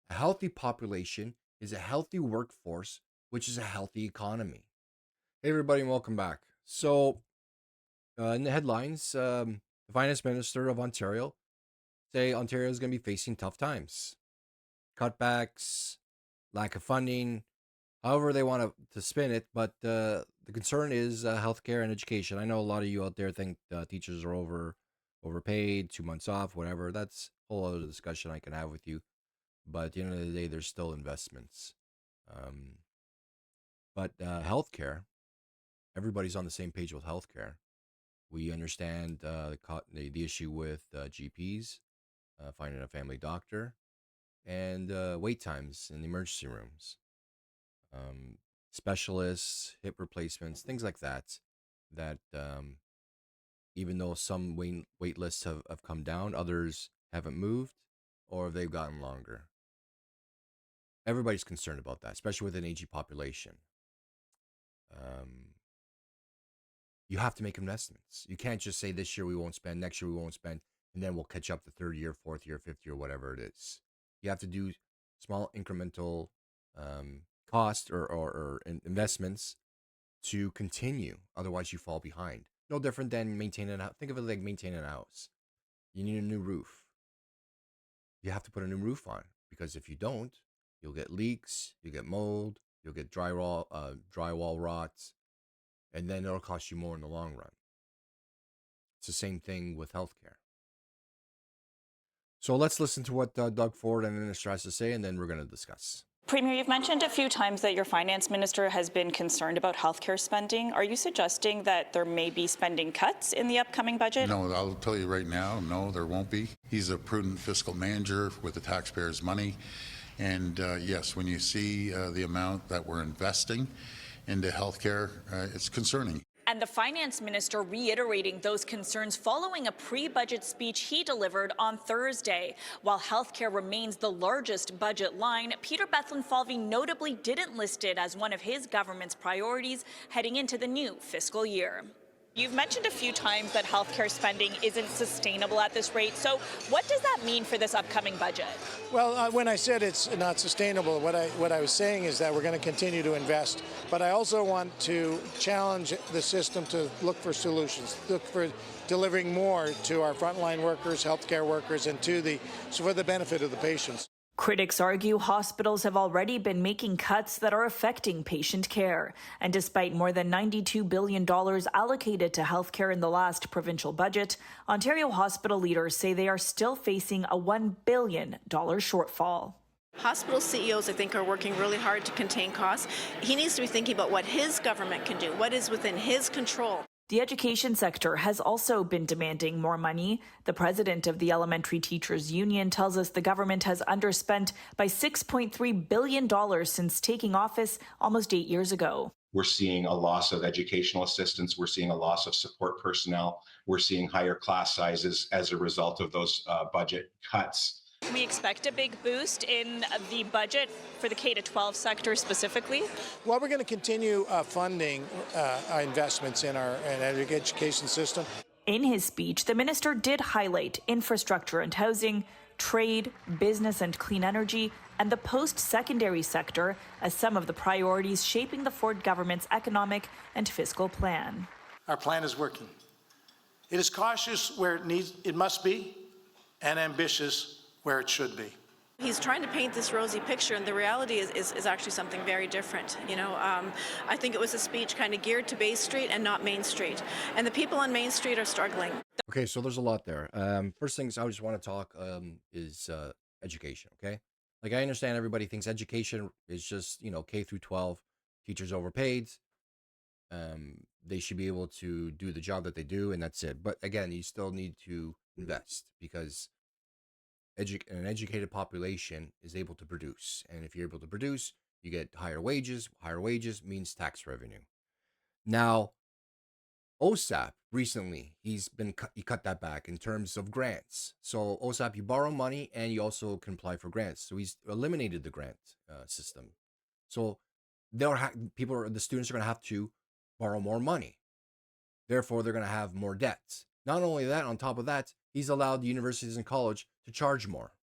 A healthy population is a healthy workforce, which is a healthy economy. Hey, everybody, and welcome back. In the headlines, the finance minister of Ontario say Ontario is going to be facing tough times, cutbacks, lack of funding, however they want to spin it. But the concern is healthcare and education. I know a lot of you out there think teachers are overpaid, 2 months off, whatever. That's a whole other discussion I can have with you. But at the end of the day, there's still investments. Um, but healthcare, everybody's on the same page with healthcare. We understand the issue with GPs, finding a family doctor, and wait times in the emergency rooms, um, specialists, hip replacements, things like that. That even though some wait lists have come down, others haven't moved or they've gotten longer. Everybody's concerned about that, especially with an aging population. Um, you have to make investments. You can't just say this year we won't spend, next year we won't spend, and then we'll catch up the third year, fourth year, fifth year, whatever it is. You have to do small incremental cost or investments to continue. Otherwise, you fall behind. No different than maintaining a house. Think of it like maintaining a house. You need a new roof. You have to put a new roof on because if you don't, you'll get leaks, you get mold, you'll get drywall rots, and then it'll cost you more in the long run. It's the same thing with healthcare. So let's listen to what Doug Ford and Minister has to say, and then we're going to discuss. Premier, you've mentioned a few times that your finance minister has been concerned about healthcare spending. Are you suggesting that there may be spending cuts in the upcoming budget? No, I'll tell you right now, no, there won't be. He's a prudent fiscal manager with the taxpayers' money. And yes, when you see the amount that we're investing into healthcare, it's concerning. And the finance minister reiterating those concerns following a pre-budget speech he delivered on Thursday. While healthcare remains the largest budget line, Peter Bethlenfalvy notably didn't list it as one of his government's priorities heading into the new fiscal year. You've mentioned a few times that healthcare spending isn't sustainable at this rate. So what does that mean for this upcoming budget? Well, when I said it's not sustainable, what I was saying is that we're going to continue to invest. But I also want to challenge the system to look for solutions, look for delivering more to our frontline workers, healthcare workers, and for the benefit of the patients. Critics argue hospitals have already been making cuts that are affecting patient care. And despite more than $92 billion allocated to healthcare in the last provincial budget, Ontario hospital leaders say they are still facing a $1 billion shortfall. Hospital CEOs, I think, are working really hard to contain costs. He needs to be thinking about what his government can do, what is within his control. The education sector has also been demanding more money. The president of the Elementary Teachers Union tells us the government has underspent by $6.3 billion since taking office almost 8 years ago. We're seeing a loss of educational assistants. We're seeing a loss of support personnel. We're seeing higher class sizes as a result of those budget cuts. Can we expect a big boost in the budget for the K-12 sector specifically? Well, we're going to continue funding our investments in our education system. In his speech, the minister did highlight infrastructure and housing, trade, business and clean energy, and the post-secondary sector as some of the priorities shaping the Ford government's economic and fiscal plan. Our plan is working. It is cautious where it must be, and ambitious where it should be. He's trying to paint this rosy picture, and the reality is actually something very different. I think it was a speech kind of geared to Bay Street and not Main Street. And the people on Main Street are struggling. Okay, so there's a lot there. First things I just want to talk is education, okay? Like I understand everybody thinks education is just, K through 12, teachers overpaid. They should be able to do the job that they do, and that's it. But again, you still need to invest because an educated population is able to produce. And if you're able to produce, you get higher wages. Higher wages means tax revenue. Now, OSAP recently, he cut that back in terms of grants. So OSAP, you borrow money and you also can apply for grants. So he's eliminated the grant system. So the students are going to have to borrow more money. Therefore, they're going to have more debts. Not only that, on top of that, he's allowed the universities and college to charge more.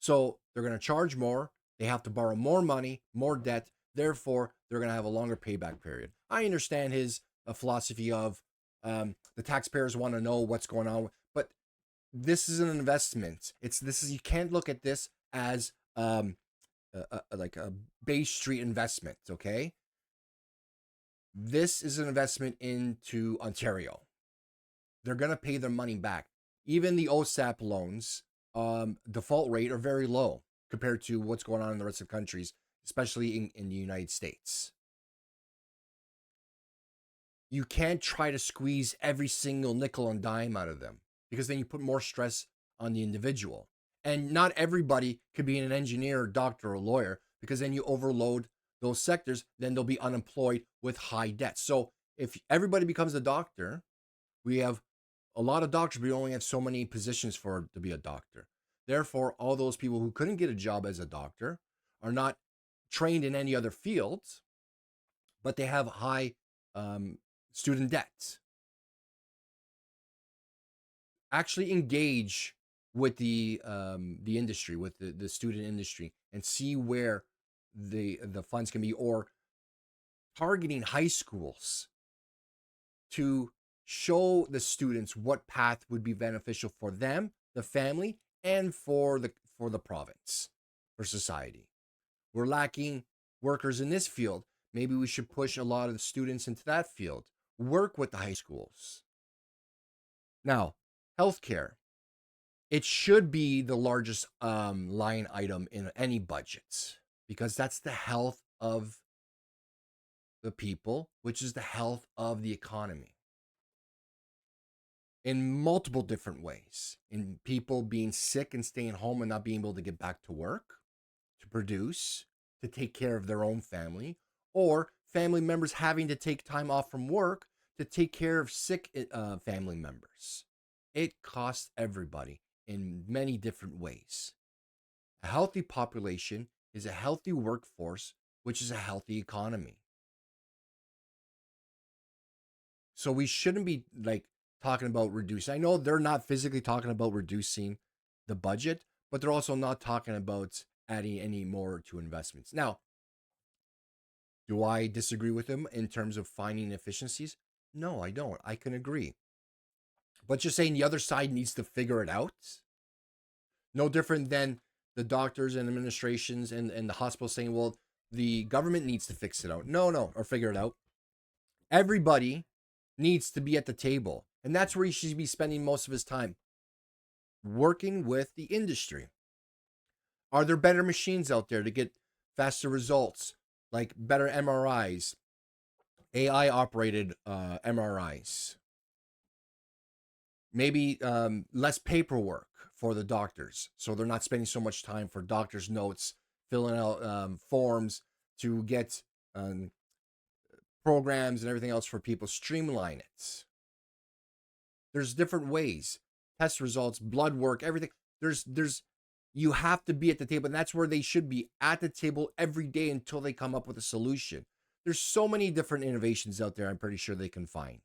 So they're going to charge more. They have to borrow more money, more debt. Therefore, they're going to have a longer payback period. I understand his philosophy of the taxpayers want to know what's going on, but this is an investment. You can't look at this as like a Bay Street investment. Okay, this is an investment into Ontario. They're going to pay their money back. Even the OSAP loans default rate are very low compared to what's going on in the rest of the countries, especially in the United States. You can't try to squeeze every single nickel and dime out of them because then you put more stress on the individual. And not everybody could be an engineer, doctor, or lawyer because then you overload those sectors, then they'll be unemployed with high debt. So if everybody becomes a doctor, we have a lot of doctors, but we only have so many positions to be a doctor. Therefore, all those people who couldn't get a job as a doctor are not trained in any other fields, but they have high student debt. Actually engage with the industry, with the student industry, and see where the funds can be, or targeting high schools to show the students what path would be beneficial for them, the family, and for the province, for society. We're lacking workers in this field. Maybe we should push a lot of the students into that field. Work with the high schools. Now, healthcare. It should be the largest line item in any budget because that's the health of the people, which is the health of the economy in multiple different ways. In people being sick and staying home and not being able to get back to work, to produce, to take care of their own family, or family members having to take time off from work to take care of sick family members. It costs everybody in many different ways. A healthy population is a healthy workforce, which is a healthy economy. So we shouldn't be like talking about reducing. I know they're not physically talking about reducing the budget, but they're also not talking about adding any more to investments. Now, do I disagree with them in terms of finding efficiencies? No, I don't. I can agree. But just saying the other side needs to figure it out. No different than the doctors and administrations and the hospitals saying, well, the government needs to fix it out. No, or figure it out. Everybody needs to be at the table. And that's where he should be spending most of his time, working with the industry. Are there better machines out there to get faster results, like better MRIs, AI operated MRIs? Maybe less paperwork for the doctors, so they're not spending so much time for doctors' notes, filling out forms to get programs and everything else for people. Streamline it. There's different ways, test results, blood work, everything. There's you have to be at the table, and that's where they should be, at the table every day until they come up with a solution. There's so many different innovations out there. I'm pretty sure they can find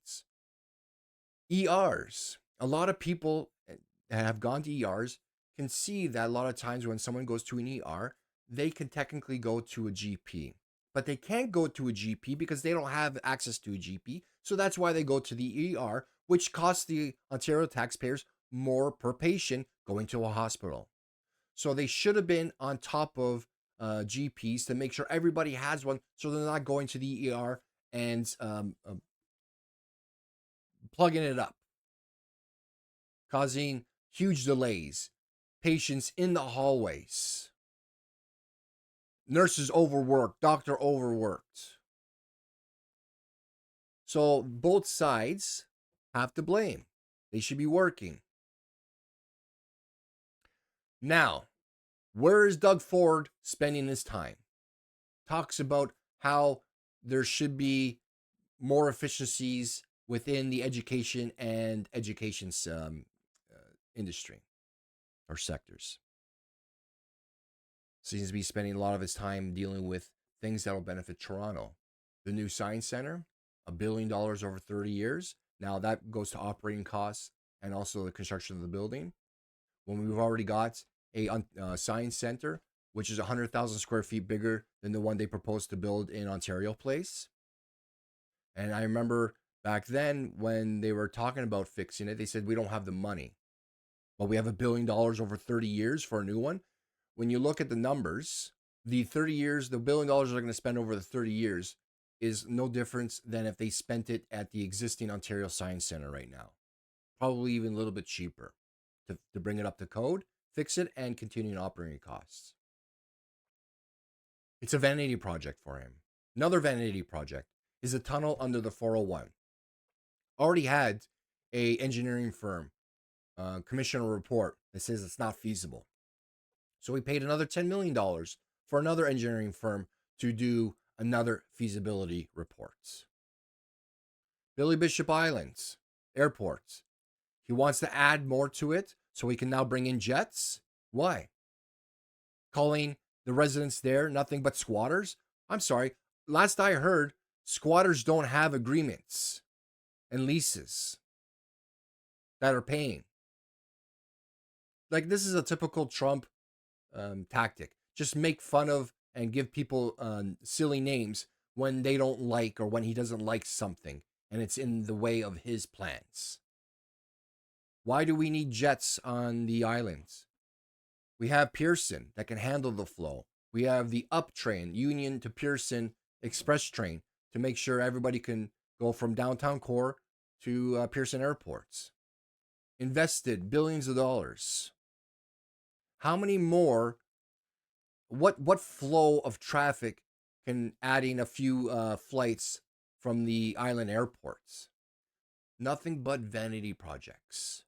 ERs. A lot of people that have gone to ERs can see that a lot of times when someone goes to an ER, they can technically go to a GP, but they can't go to a GP because they don't have access to a GP. So that's why they go to the ER, which costs the Ontario taxpayers more per patient going to a hospital. So they should have been on top of GPs to make sure everybody has one, so they're not going to the ER and plugging it up, causing huge delays, patients in the hallways, nurses overworked, doctor overworked. So both sides have to blame. They should be working. Now, where is Doug Ford spending his time? Talks about how there should be more efficiencies within the education and education industry or sectors. Seems to be spending a lot of his time dealing with things that will benefit Toronto. The new Science Center, $1 billion over 30 years. Now that goes to operating costs and also the construction of the building. When we've already got a science center, which is 100,000 square feet bigger than the one they proposed to build in Ontario Place. And I remember back then when they were talking about fixing it, they said, we don't have the money, but we have $1 billion over 30 years for a new one. When you look at the numbers, the 30 years, the $1 billion they're going to spend over the 30 years is no difference than if they spent it at the existing Ontario Science Center right now. Probably even a little bit cheaper to bring it up to code, fix it, and continue operating costs. It's a vanity project for him. Another vanity project is a tunnel under the 401. Already had a engineering firm commission a report that says it's not feasible. So we paid another $10 million for another engineering firm to do another feasibility reports. Billy Bishop Islands Airport. He wants to add more to it so he can now bring in jets. Why? Calling the residents there nothing but squatters? I'm sorry. Last I heard, squatters don't have agreements and leases that are paying. Like, this is a typical Trump tactic. Just make fun of and give people silly names when they don't like or when he doesn't like something and it's in the way of his plans. Why do we need jets on the islands? We have Pearson that can handle the flow. We have the up train, Union to Pearson Express train, to make sure everybody can go from downtown core to Pearson airports. Invested billions of dollars. How many more? What flow of traffic can adding a few flights from the island airports? Nothing but vanity projects.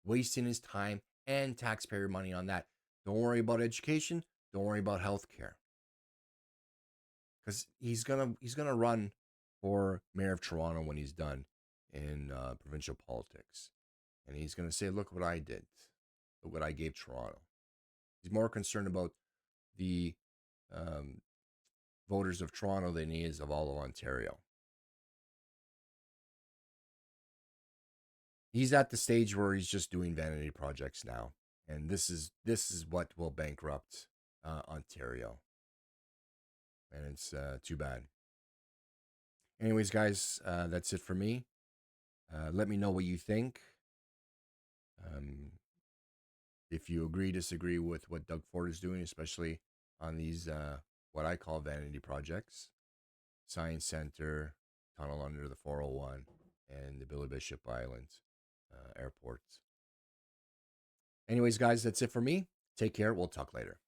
Wasting his time and taxpayer money on that. Don't worry about education. Don't worry about healthcare. Because he's gonna run for mayor of Toronto when he's done in provincial politics, and he's gonna say, "Look what I did. Look what I gave Toronto." He's more concerned about the voters of Toronto than he is of all of Ontario. He's at the stage where he's just doing vanity projects now, and this is what will bankrupt Ontario, and it's too bad. Anyways, guys, that's it for me. Let me know what you think. If you agree, disagree with what Doug Ford is doing, especially on these what I call vanity projects, Science Center, tunnel under the 401, and the Billy Bishop Island airports. Anyways, guys, that's it for me. Take care. We'll talk later.